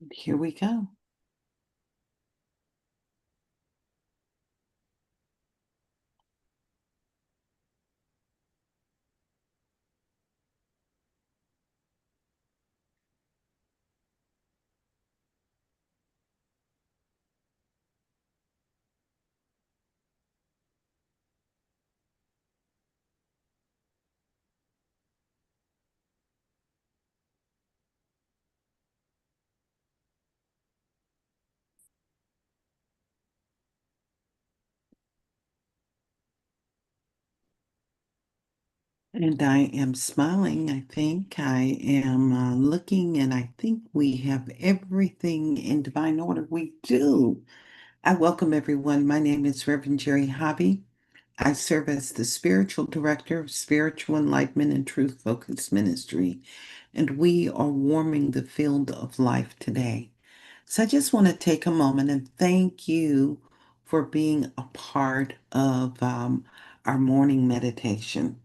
Here we go. And I am smiling. I think I am looking, and I think we have everything in divine order. We do. I welcome everyone. My name is Reverend Jerry Hobby. I serve as the spiritual director of Spiritual Enlightenment and Truth Focused Ministry, and we are warming the field of life today. So I just want to take a moment and thank you for being a part of our morning meditation.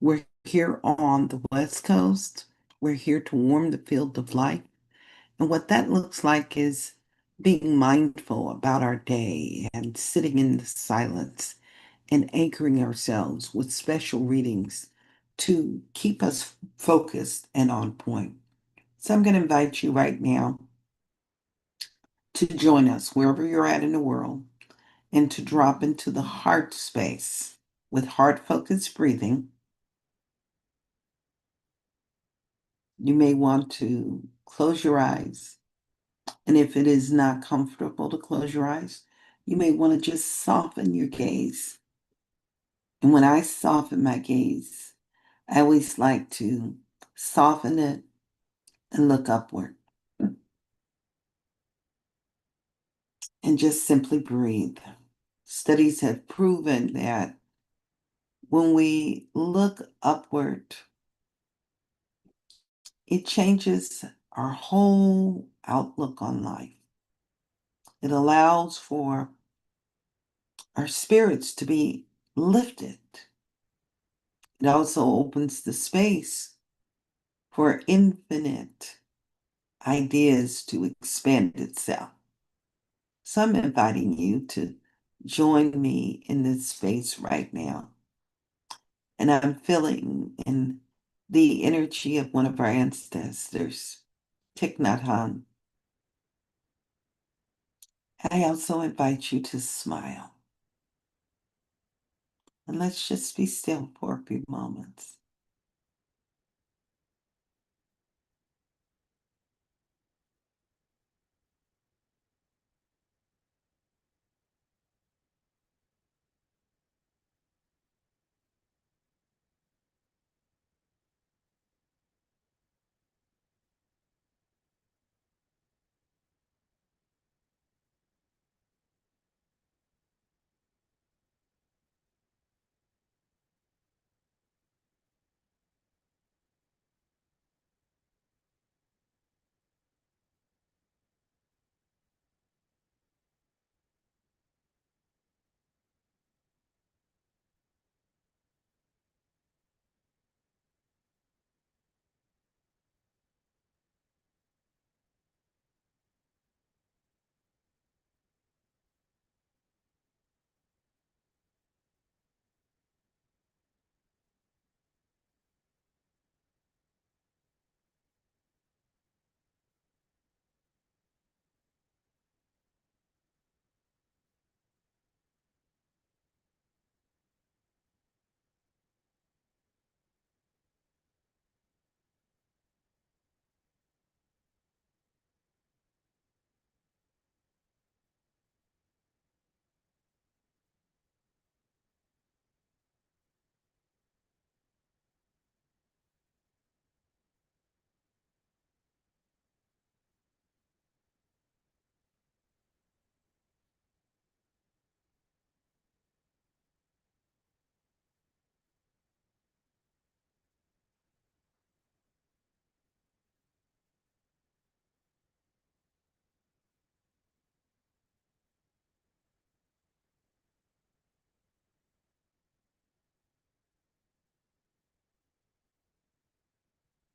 We're here on the West Coast. We're here to warm the field of life. And what that looks like is being mindful about our day and sitting in the silence and anchoring ourselves with special readings to keep us focused and on point. So I'm going to invite you right now to join us wherever you're at in the world and to drop into the heart space with heart focused breathing. You may want to close your eyes. And if it is not comfortable to close your eyes, you may want to just soften your gaze. And when I soften my gaze, I always like to soften it and look upward and just simply breathe. Studies have proven that when we look upward, it changes our whole outlook on life. It allows for our spirits to be lifted. It also opens the space for infinite ideas to expand itself. So I'm inviting you to join me in this space right now. And I'm feeling in the energy of one of our ancestors, Thich Nhat Hanh. I also invite you to smile. And let's just be still for a few moments.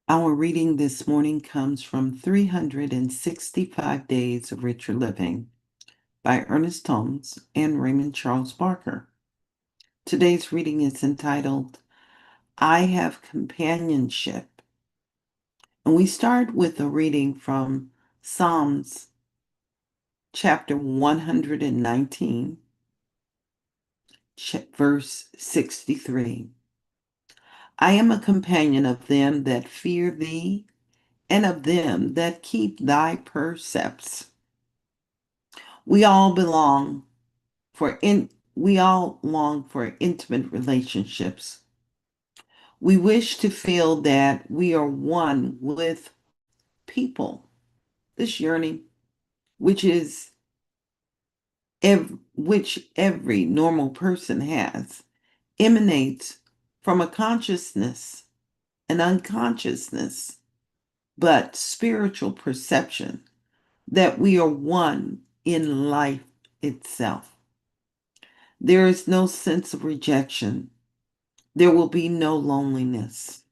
Our reading this morning comes from 365 Days of Richer Living by Ernest Holmes and Raymond Charles Barker. Today's reading is entitled, I Have Companionship. And we start with a reading from Psalms chapter 119, verse 63. I am a companion of them that fear thee, and of them that keep thy precepts. We all belong we all long for intimate relationships. We wish to feel that we are one with people. This yearning, which is which every normal person has, emanates from a consciousness, an unconsciousness, but spiritual perception that we are one in life itself. There is no sense of rejection. There will be no loneliness.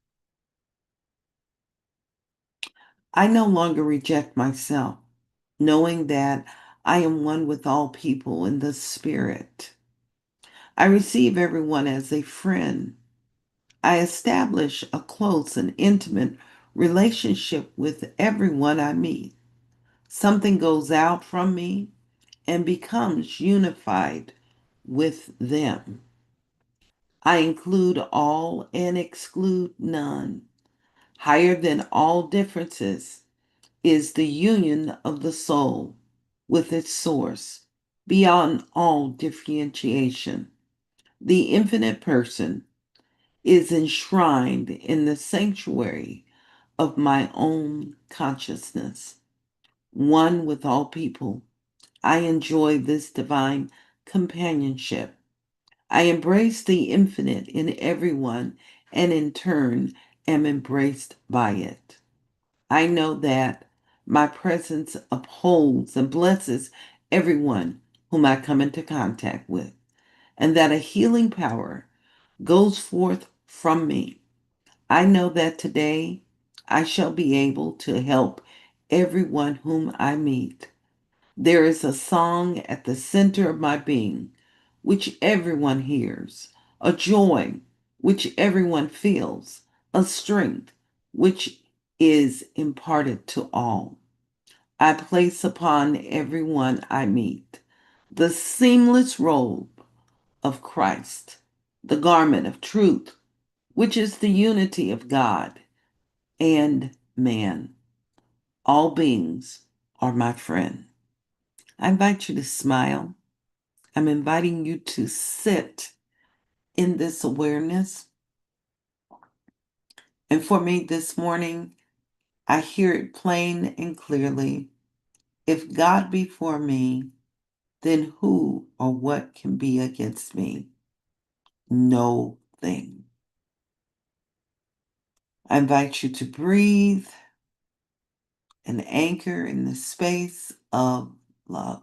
I no longer reject myself, knowing that I am one with all people in the spirit. I receive everyone as a friend. I establish a close and intimate relationship with everyone I meet. Something goes out from me and becomes unified with them. I include all and exclude none. Higher than all differences is the union of the soul with its source, beyond all differentiation. The infinite person is enshrined in the sanctuary of my own consciousness. One with all people, I enjoy this divine companionship. I embrace the infinite in everyone and in turn am embraced by it. I know that my presence upholds and blesses everyone whom I come into contact with, and that a healing power goes forth from me. I know that today I shall be able to help everyone whom I meet. There is a song at the center of my being, which everyone hears, a joy which everyone feels, a strength which is imparted to all. I place upon everyone I meet the seamless robe of Christ, the garment of truth, which is the unity of God and man. All beings are my friend. I invite you to smile. I'm inviting you to sit in this awareness. And for me this morning, I hear it plain and clearly. If God be for me, then who or what can be against me? No thing. I invite you to breathe and anchor in the space of love.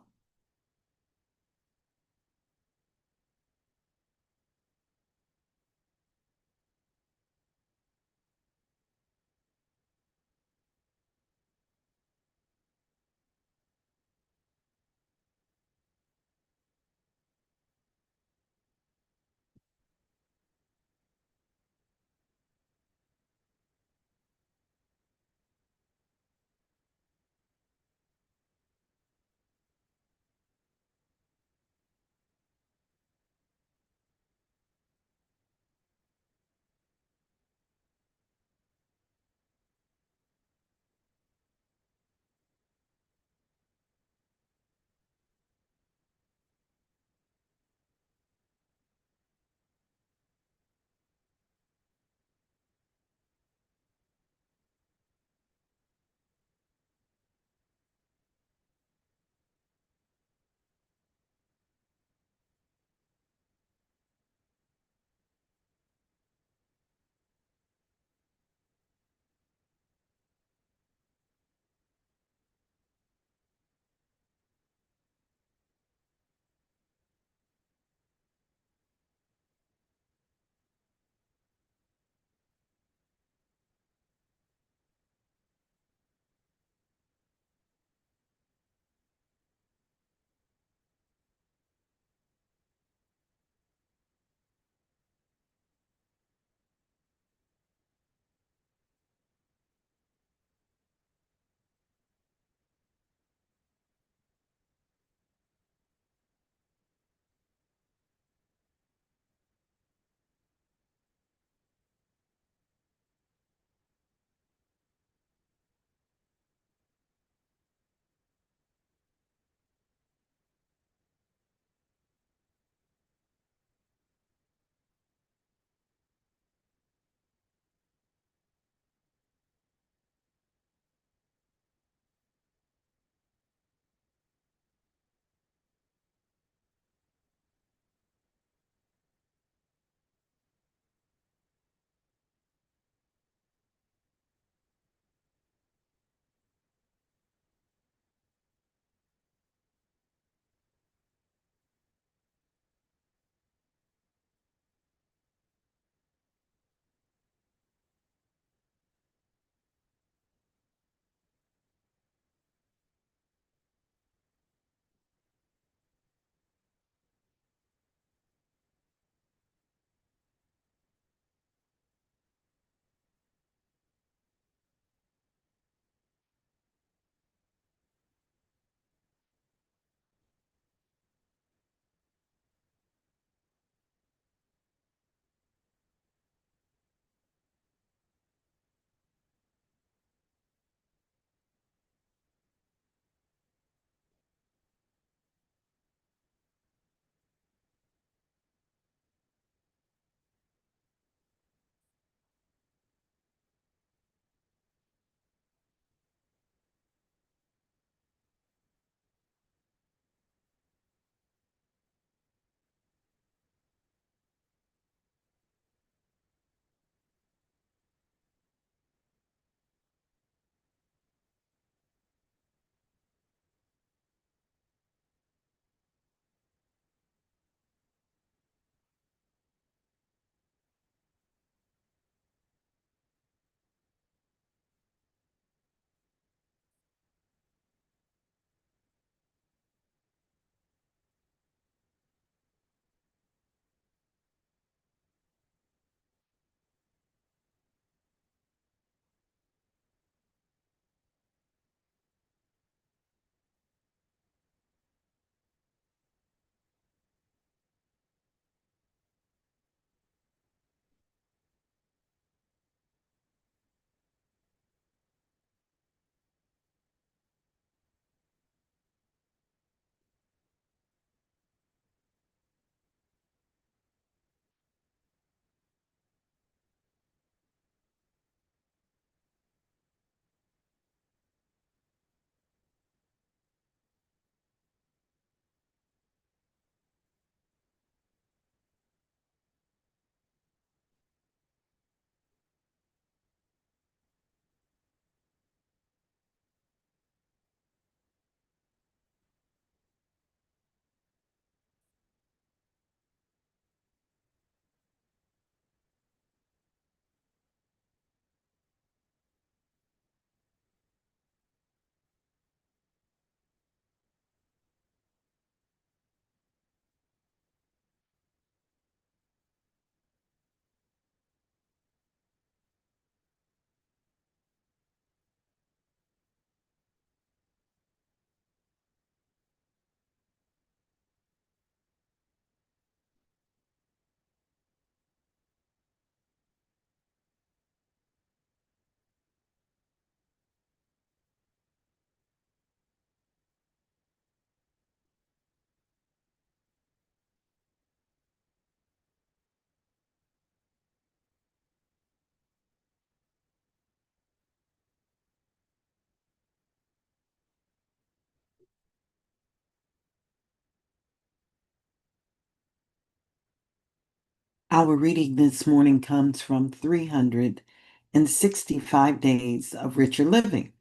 Our reading this morning comes from 365 Days of Richer Living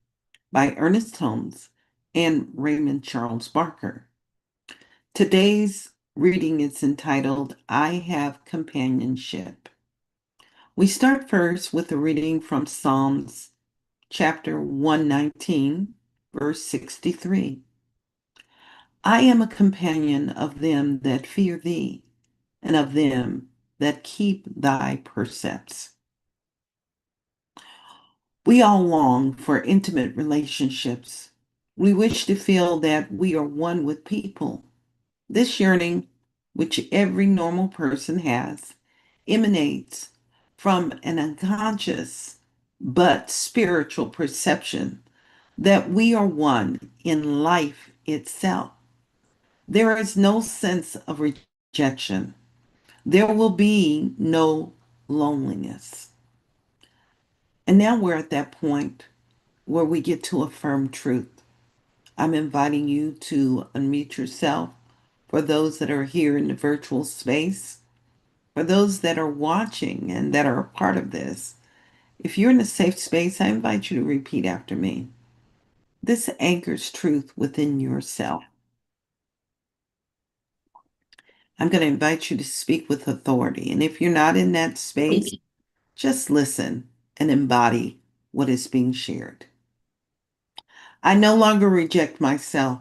by Ernest Holmes and Raymond Charles Barker. Today's reading is entitled, I Have Companionship. We start first with a reading from Psalms chapter 119, verse 63. I am a companion of them that fear thee, and of them that keep thy precepts. We all long for intimate relationships. We wish to feel that we are one with people. This yearning, which every normal person has, emanates from an unconscious but spiritual perception that we are one in life itself. There is no sense of rejection. There will be no loneliness. And now we're at that point where we get to affirm truth. I'm inviting you to unmute yourself for those that are here in the virtual space, for those that are watching and that are a part of this. If you're in a safe space, I invite you to repeat after me. This anchors truth within yourself. I'm going to invite you to speak with authority. And if you're not in that space, just listen and embody what is being shared. I no longer reject myself,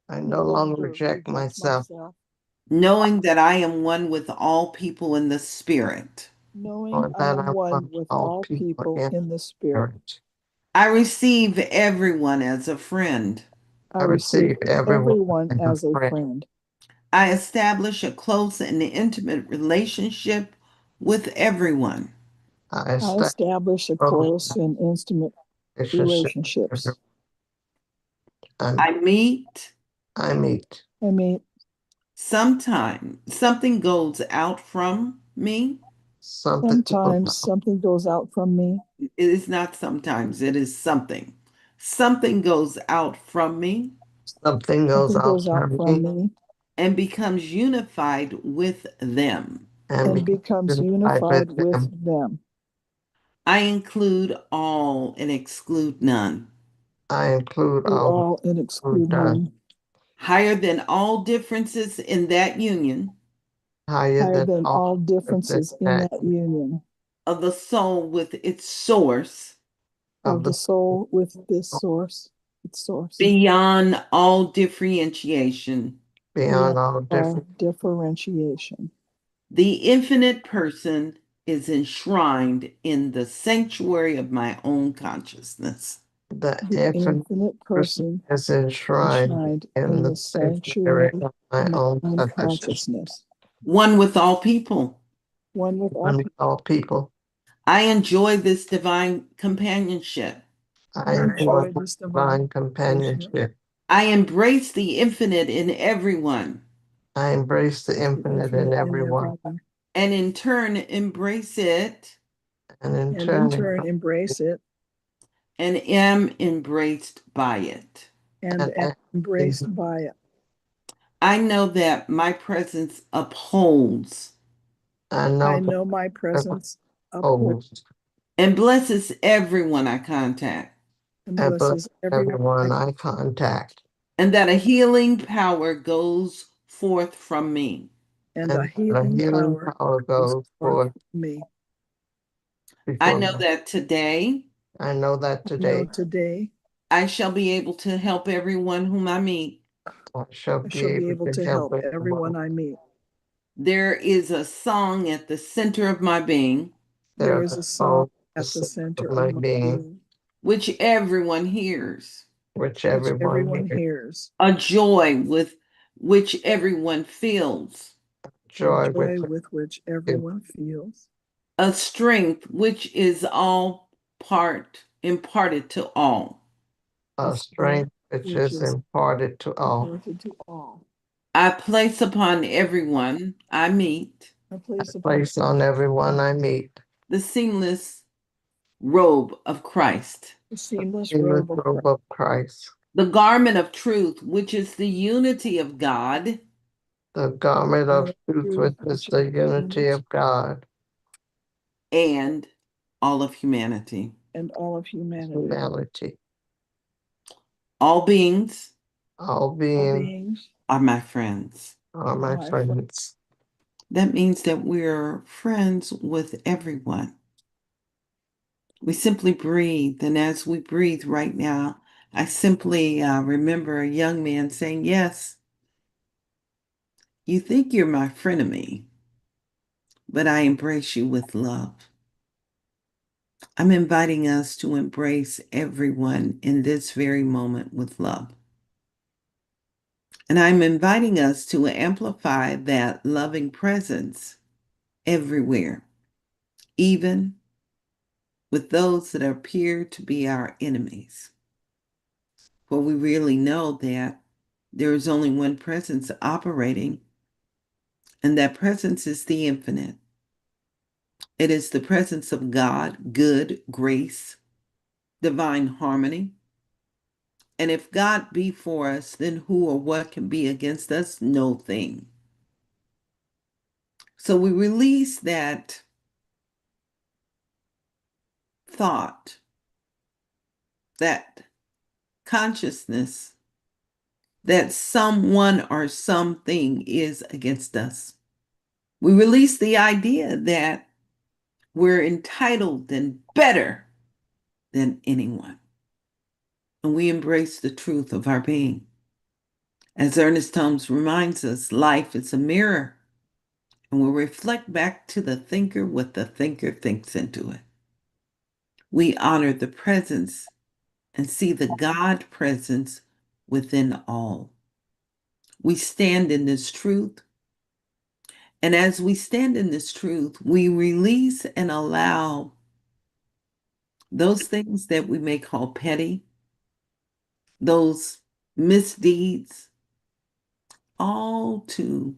I no longer reject myself, knowing that I am one with all people in the spirit. knowing or I that am I one want with all all people people in in the Spirit. spirit. I receive everyone as a friend. I receive everyone as as a a friend. friend. I establish a close and intimate relationship with everyone. I I establish a close and intimate relationships. I meet. I meet. I mean, Sometime something goes out from me. Something sometimes something goes out from me. It is not sometimes, it is something. Something goes out from me something goes Something out goes out from from me me and becomes unified with them. and becomes unified with them. I include all and exclude none. I include Include all all and who exclude done none. Higher than all differences in that union higher Higher than than all all differences differences in that union of the soul with its source, of of the the soul with this source, its source, beyond all differentiation. beyond beyond all all differentiation. The infinite person is enshrined in the sanctuary of my own consciousness. the The infinite infinite person person is enshrined enshrined in in the the sanctuary sanctuary of my of my own own consciousness. consciousness. One with all people. One with all One with people. all people. I enjoy this divine companionship. I I enjoy enjoy this divine divine relationship. companionship. I embrace the infinite in everyone, I embrace the The infinite in infinite in everyone, everyone. and in turn embrace it and in And in turn, turn embrace it and am embraced by it. and and am embraced by it. I know that my presence upholds I I know that know my everyone presence upholds holds and blesses everyone I contact, and and blesses bless everyone everyone I contact, and that a healing power goes forth from me. and a and the healing healing power power goes goes forth forth from me. I before know me. that today I know that I know today today I shall be able to help everyone whom I meet. I shall I be shall be able able to to help help everyone. everyone I meet. There is a song at the center of my being, There There is is a a song soul the at the center of center of my my being, being, which everyone hears, which which everyone everyone hears, hears, a joy with which everyone feels, a joy which joy with which is everyone feels, a strength which is all part imparted to all. a a strength strength which which is is imparted to all. imparted to all. I place upon everyone I meet I place upon Place on everyone I meet the seamless robe of Christ, the seamless in the robe of robe Christ, of Christ, the garment of truth, which is the unity of God, The garment of truth, which is the unity of God and all of humanity. and all of humanity. All beings All beings are my friends. are my friends. That means that we're friends with everyone. We simply breathe, and as we breathe right now, I simply remember a young man saying, "Yes, you think you're my frenemy, but I embrace you with love." I'm inviting us to embrace everyone in this very moment with love. And I'm inviting us to amplify that loving presence everywhere, even with those that appear to be our enemies. For we really know that there is only one presence operating, and that presence is the infinite. It is the presence of God, good, grace, divine harmony. And if God be for us, then who or what can be against us? No thing. So we release that thought, that consciousness that someone or something is against us. We release the idea that we're entitled and better than anyone. And we embrace the truth of our being. As Ernest Holmes reminds us, life is a mirror, and we'll reflect back to the thinker what the thinker thinks into it. We honor the presence and see the God presence within all. We stand in this truth, and as we stand in this truth, we release and allow those things that we may call petty, those misdeeds, all to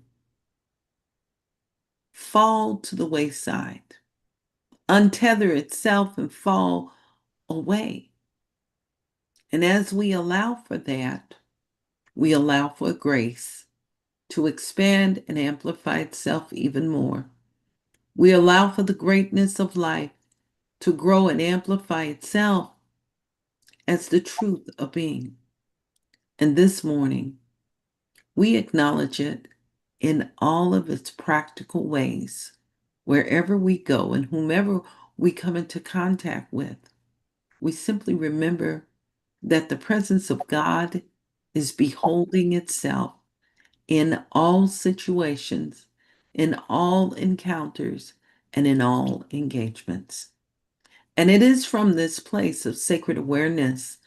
fall to the wayside, untether itself and fall away. And as we allow for that, we allow for grace to expand and amplify itself even more. We allow for the greatness of life to grow and amplify itself as the truth of being. And this morning, we acknowledge it in all of its practical ways, wherever we go and whomever we come into contact with. We simply remember that the presence of God is beholding itself in all situations, in all encounters, and in all engagements. And it is from this place of sacred awareness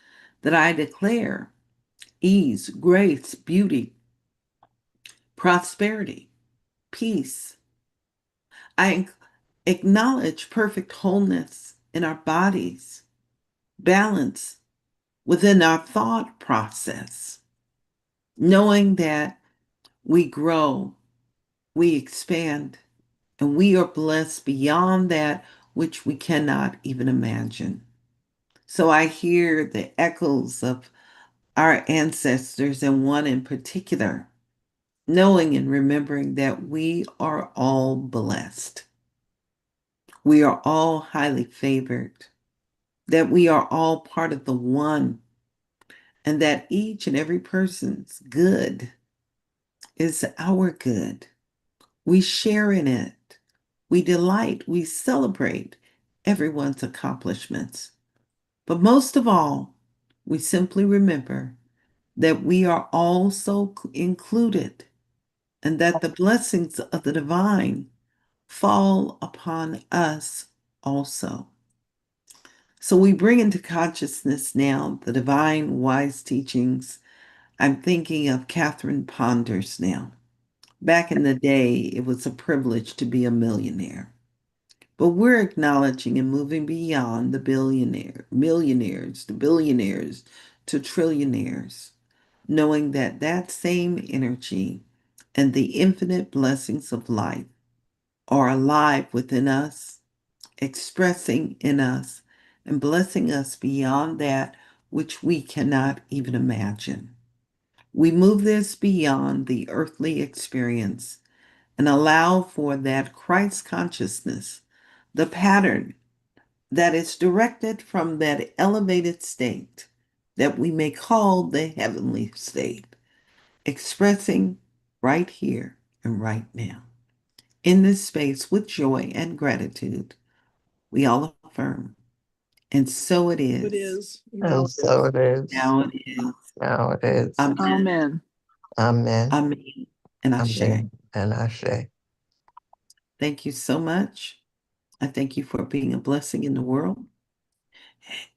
that I declare ease, grace, beauty, prosperity, peace. I acknowledge perfect wholeness in our bodies, balance within our thought process, knowing that we grow, we expand, and we are blessed beyond that which we cannot even imagine. So I hear the echoes of our ancestors, and one in particular, knowing and remembering that we are all blessed. We are all highly favored, that we are all part of the one, and that each and every person's good is our good. We share in it. We delight. We celebrate everyone's accomplishments. But most of all, we simply remember that we are also included and that the blessings of the divine fall upon us also. So we bring into consciousness now the divine wise teachings. I'm thinking of Catherine Ponders now. Back in the day, it was a privilege to be a millionaire. But we're acknowledging and moving beyond the millionaires, the billionaires, to trillionaires, knowing that that same energy and the infinite blessings of life are alive within us, expressing in us, and blessing us beyond that which we cannot even imagine. We move this beyond the earthly experience and allow for that Christ consciousness, the pattern that is directed from that elevated state that we may call the heavenly state, expressing right here and right now. In this space with joy and gratitude, we all affirm, and so it is. It is. And so it is. Now it is. Now it is. Amen. Amen. Amen. Amen. And Ashe. Amen. And Ashe. Thank you so much. I thank you for being a blessing in the world.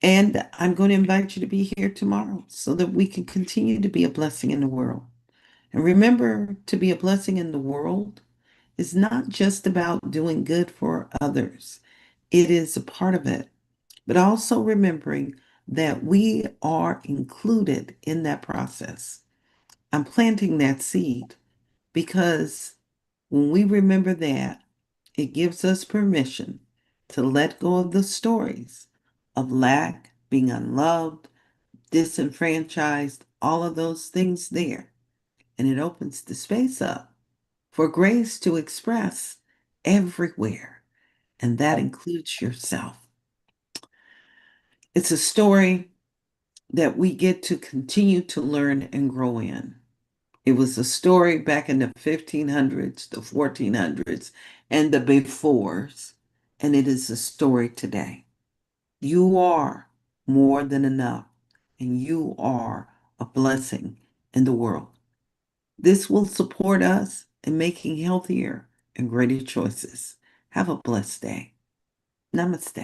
And I'm going to invite you to be here tomorrow so that we can continue to be a blessing in the world. And remember, to be a blessing in the world is not just about doing good for others. It is a part of it, but also remembering that we are included in that process. I'm planting that seed because when we remember that, it gives us permission to let go of the stories of lack, being unloved, disenfranchised, all of those things there. And it opens the space up for grace to express everywhere. And that includes yourself. It's a story that we get to continue to learn and grow in. It was a story back in the 1500s, the 1400s, and the befores, and it is a story today. You are more than enough, and you are a blessing in the world. This will support us in making healthier and greater choices. Have a blessed day. Namaste.